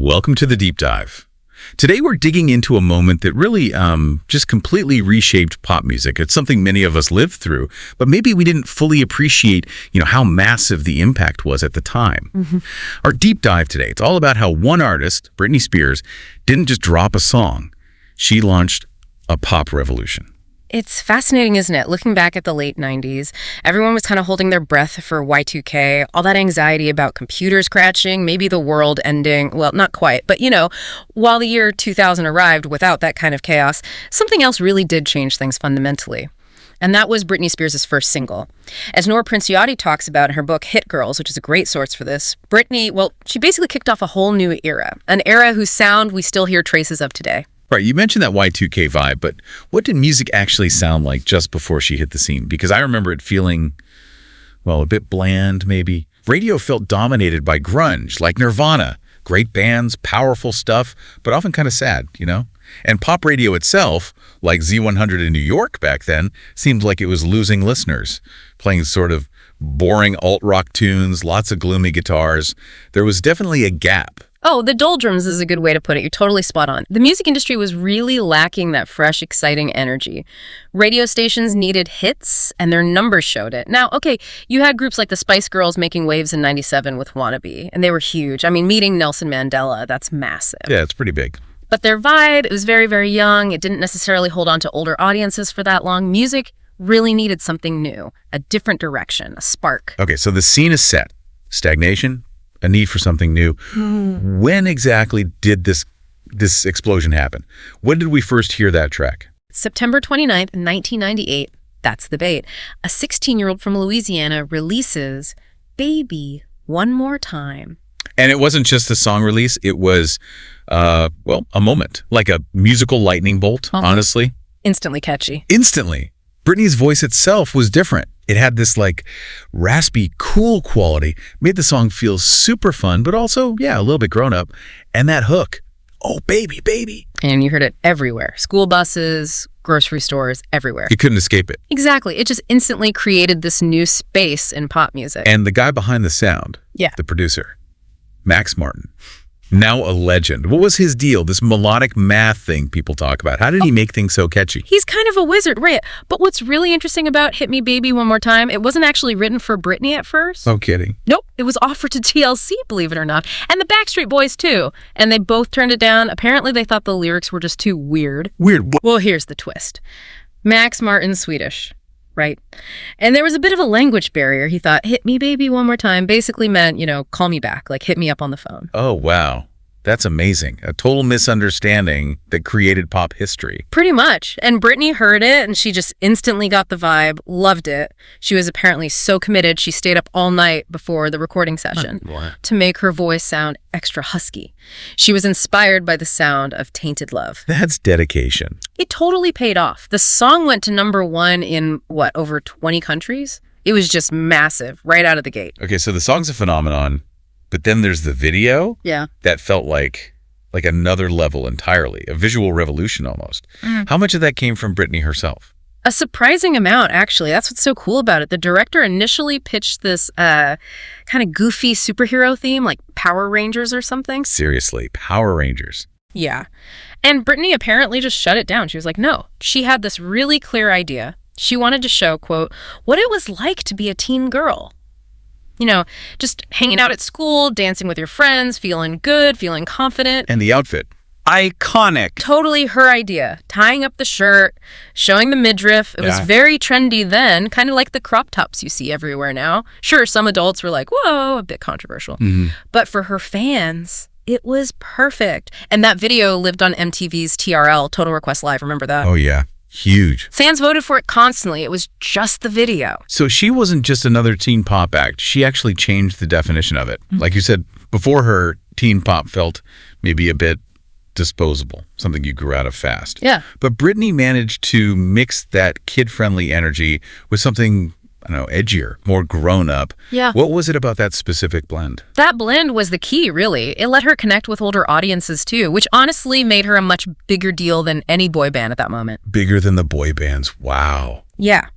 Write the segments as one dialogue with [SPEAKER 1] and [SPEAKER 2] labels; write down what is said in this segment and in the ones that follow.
[SPEAKER 1] Welcome to the Deep Dive. Today we're digging into a moment that really just completely reshaped pop music. It's something many of us lived through, but maybe we didn't fully appreciate, how massive the impact was at the time. Our deep dive today, it's all about how one artist, Britney Spears, didn't just drop a song. She launched a pop revolution.
[SPEAKER 2] It's fascinating, isn't it? Looking back at the late 90s, everyone was kind of holding their breath for Y2K, all that anxiety about computers crashing, maybe the world ending. Well, not quite, but while the year 2000 arrived without that kind of chaos, something else really did change things fundamentally. And that was Britney Spears' first single. As Nora Princiotti talks about in her book Hit Girls, which is a great source for this, Britney, she basically kicked off a whole new era, an era whose sound we still hear traces of today.
[SPEAKER 1] Right, you mentioned that Y2K vibe, but what did music actually sound like just before she hit the scene? Because I remember it feeling, a bit bland maybe. Radio felt dominated by grunge, like Nirvana. Great bands, powerful stuff, but often kind of sad, And pop radio itself, like Z100 in New York back then, seemed like it was losing listeners, playing sort of boring alt-rock tunes, lots of gloomy guitars. There was definitely a gap.
[SPEAKER 2] Oh, the doldrums is a good way to put it. You're totally spot on. The music industry was really lacking that fresh, exciting energy. Radio stations needed hits, and their numbers showed it. Now, you had groups like the Spice Girls making waves in '97 with Wannabe, and they were huge. I mean, meeting Nelson Mandela, that's massive.
[SPEAKER 1] Yeah, it's pretty big.
[SPEAKER 2] But their vibe, it was very, very young. It didn't necessarily hold on to older audiences for that long. Music really needed something new, a different direction, a spark.
[SPEAKER 1] Okay, so the scene is set. Stagnation, a need for something new. When exactly did this explosion happen? When did we first hear that track?
[SPEAKER 2] September 29th, 1998. That's the bait. A 16-year-old from Louisiana releases Baby One More Time.
[SPEAKER 1] And it wasn't just a song release. It was, a moment. Like a musical lightning bolt, honestly.
[SPEAKER 2] Instantly catchy.
[SPEAKER 1] Instantly. Britney's voice itself was different. It had this raspy, cool quality, made the song feel super fun, but also, a little bit grown up. And that hook, oh, baby, baby.
[SPEAKER 2] And you heard it everywhere. School buses, grocery stores, everywhere.
[SPEAKER 1] You couldn't escape it.
[SPEAKER 2] Exactly. It just instantly created this new space in pop music.
[SPEAKER 1] And the guy behind the sound, the producer, Max Martin, now a legend. What was his deal, this melodic math thing people talk about? How did he make things so catchy?
[SPEAKER 2] He's kind of a wizard, right? But what's really interesting about Hit Me Baby One More Time, it wasn't actually written for Britney at first.
[SPEAKER 1] No kidding.
[SPEAKER 2] Nope. It was offered to TLC, believe it or not, and the Backstreet Boys too. And they both turned it down. Apparently they thought the lyrics were just too weird.
[SPEAKER 1] Weird?
[SPEAKER 2] Well, here's the twist. Max Martin's Swedish. Right. And there was a bit of a language barrier. He thought, hit me baby one more time, basically meant, call me back, like hit me up on the phone.
[SPEAKER 1] Oh, wow. That's amazing. A total misunderstanding that created pop history.
[SPEAKER 2] Pretty much. And Britney heard it and she just instantly got the vibe, loved it. She was apparently so committed, she stayed up all night before the recording session to make her voice sound extra husky. She was inspired by the sound of Tainted Love.
[SPEAKER 1] That's dedication.
[SPEAKER 2] It totally paid off. The song went to #1 in, over 20 countries? It was just massive right out of the gate.
[SPEAKER 1] Okay, so the song's a phenomenon. But then there's the video that felt like another level entirely, a visual revolution almost. How much of that came from Britney herself?
[SPEAKER 2] A surprising amount, actually. That's what's so cool about it. The director initially pitched this kind of goofy superhero theme, like Power Rangers or something.
[SPEAKER 1] Seriously, Power Rangers.
[SPEAKER 2] Yeah. And Britney apparently just shut it down. She was like, no. She had this really clear idea. She wanted to show, quote, what it was like to be a teen girl. Just hanging out at school, dancing with your friends, feeling good, feeling confident.
[SPEAKER 1] And the outfit. Iconic.
[SPEAKER 2] Totally her idea. Tying up the shirt, showing the midriff. It was very trendy then, kind of like the crop tops you see everywhere now. Sure, some adults were like, whoa, a bit controversial. But for her fans, it was perfect. And that video lived on MTV's TRL, Total Request Live. Remember that?
[SPEAKER 1] Oh, yeah. Huge.
[SPEAKER 2] Fans voted for it constantly. It was just the video.
[SPEAKER 1] So she wasn't just another teen pop act. She actually changed the definition of it. Like you said, before her, teen pop felt maybe a bit disposable, something you grew out of fast.
[SPEAKER 2] Yeah.
[SPEAKER 1] But Britney managed to mix that kid-friendly energy with something, edgier, more grown-up.
[SPEAKER 2] Yeah.
[SPEAKER 1] What was it about that specific blend?
[SPEAKER 2] That blend was the key, really. It let her connect with older audiences, too, which honestly made her a much bigger deal than any boy band at that moment.
[SPEAKER 1] Bigger than the boy bands. Wow.
[SPEAKER 2] Yeah.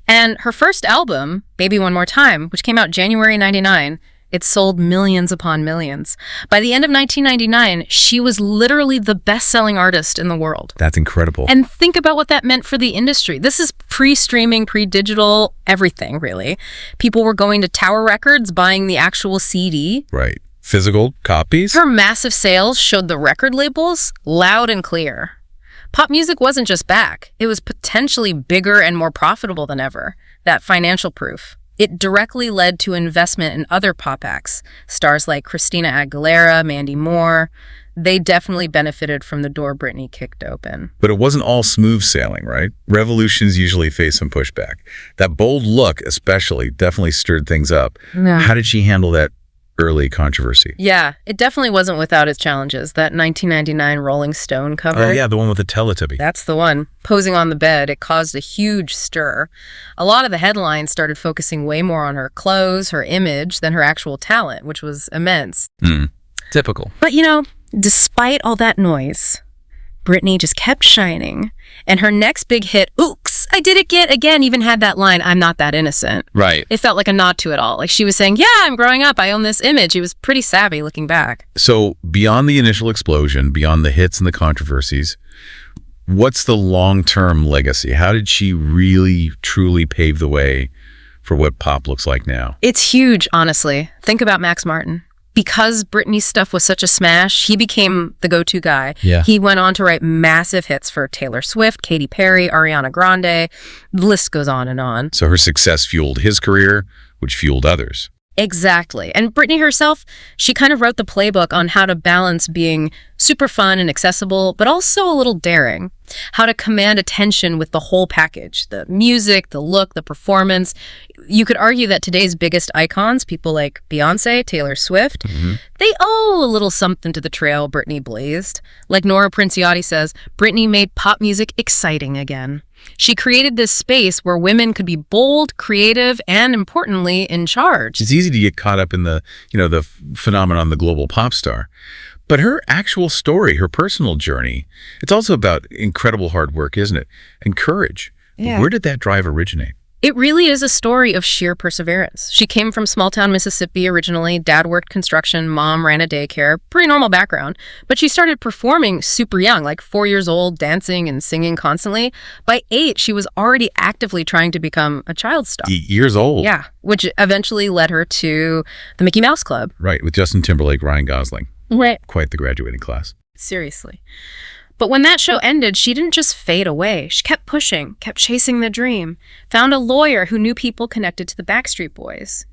[SPEAKER 2] And her first album, Baby One More Time, which came out January '99, It sold millions upon millions. By the end of 1999, she was literally the best-selling artist in the world.
[SPEAKER 1] That's incredible.
[SPEAKER 2] And think about what that meant for the industry. This is pre-streaming, pre-digital, everything, really. People were going to Tower Records, buying the actual CD.
[SPEAKER 1] Right. Physical copies?
[SPEAKER 2] Her massive sales showed the record labels loud and clear. Pop music wasn't just back. It was potentially bigger and more profitable than ever. That financial proof. It directly led to investment in other pop acts. Stars like Christina Aguilera, Mandy Moore. They definitely benefited from the door Britney kicked open.
[SPEAKER 1] But it wasn't all smooth sailing, right? Revolutions usually face some pushback. That bold look, especially, definitely stirred things up.
[SPEAKER 2] Yeah.
[SPEAKER 1] How did she handle that early controversy?
[SPEAKER 2] Yeah, it definitely wasn't without its challenges. That 1999 Rolling Stone cover.
[SPEAKER 1] Oh, yeah, the one with the Teletubby.
[SPEAKER 2] That's the one. Posing on the bed, it caused a huge stir. A lot of the headlines started focusing way more on her clothes, her image, than her actual talent, which was immense.
[SPEAKER 1] Typical.
[SPEAKER 2] But, despite all that noise, Britney just kept shining. And her next big hit, Oops, I Did It Again, even had that line, I'm not that innocent.
[SPEAKER 1] Right.
[SPEAKER 2] It felt like a nod to it all. Like she was saying, yeah, I'm growing up. I own this image. She was pretty savvy looking back.
[SPEAKER 1] So beyond the initial explosion, beyond the hits and the controversies, what's the long-term legacy? How did she really, truly pave the way for what pop looks like now?
[SPEAKER 2] It's huge, honestly. Think about Max Martin. Because Britney's stuff was such a smash, he became the go-to guy.
[SPEAKER 1] Yeah.
[SPEAKER 2] He went on to write massive hits for Taylor Swift, Katy Perry, Ariana Grande. The list goes on and on.
[SPEAKER 1] So her success fueled his career, which fueled others.
[SPEAKER 2] Exactly. And Britney herself, she kind of wrote the playbook on how to balance being super fun and accessible, but also a little daring. How to command attention with the whole package. The music, the look, the performance. You could argue that today's biggest icons, people like Beyoncé, Taylor Swift, they owe a little something to the trail Britney blazed. Like Nora Princiotti says, Britney made pop music exciting again. She created this space where women could be bold, creative, and importantly, in charge.
[SPEAKER 1] It's easy to get caught up in the phenomenon, the global pop star. But her actual story, her personal journey, it's also about incredible hard work, isn't it? And courage.
[SPEAKER 2] Yeah.
[SPEAKER 1] Where did that drive originate?
[SPEAKER 2] It really is a story of sheer perseverance. She came from small-town Mississippi originally. Dad worked construction, mom ran a daycare. Pretty normal background. But she started performing super young, like 4 years old, dancing and singing constantly. By 8, she was already actively trying to become a child star.
[SPEAKER 1] 8 years old.
[SPEAKER 2] Yeah, which eventually led her to the Mickey Mouse Club.
[SPEAKER 1] Right, with Justin Timberlake, Ryan Gosling.
[SPEAKER 2] Right.
[SPEAKER 1] Quite the graduating class.
[SPEAKER 2] Seriously. But when that show ended, she didn't just fade away. She kept pushing, kept chasing the dream, found a lawyer who knew people connected to the Backstreet Boys.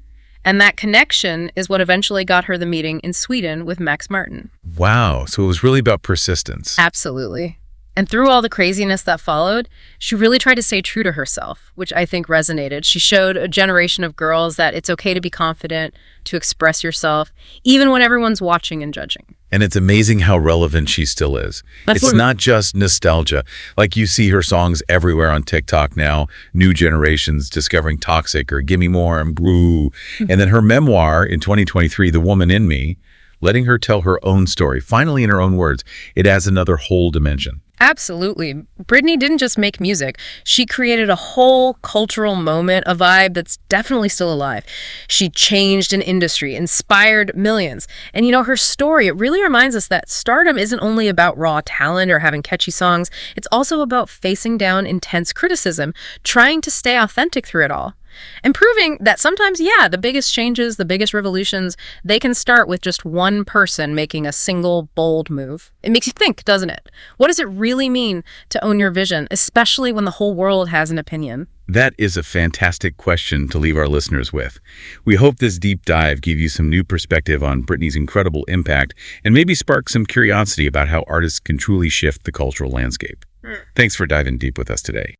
[SPEAKER 2] And that connection is what eventually got her the meeting in Sweden with Max Martin.
[SPEAKER 1] Wow, so it was really about persistence.
[SPEAKER 2] Absolutely. And through all the craziness that followed, she really tried to stay true to herself, which I think resonated. She showed a generation of girls that it's okay to be confident, to express yourself, even when everyone's watching and judging.
[SPEAKER 1] And it's amazing how relevant she still is. It's not just nostalgia. Like you see her songs everywhere on TikTok now, new generations discovering Toxic or Gimme More and Brew. And then her memoir in 2023, The Woman in Me, letting her tell her own story, finally in her own words. It adds another whole dimension.
[SPEAKER 2] Absolutely. Britney didn't just make music. She created a whole cultural moment, a vibe that's definitely still alive. She changed an industry, inspired millions. And her story, it really reminds us that stardom isn't only about raw talent or having catchy songs. It's also about facing down intense criticism, trying to stay authentic through it all. And proving that sometimes, the biggest changes, the biggest revolutions, they can start with just one person making a single bold move. It makes you think, doesn't it? What does it really mean to own your vision, especially when the whole world has an opinion?
[SPEAKER 1] That is a fantastic question to leave our listeners with. We hope this deep dive gave you some new perspective on Britney's incredible impact and maybe spark some curiosity about how artists can truly shift the cultural landscape. Thanks for diving deep with us today.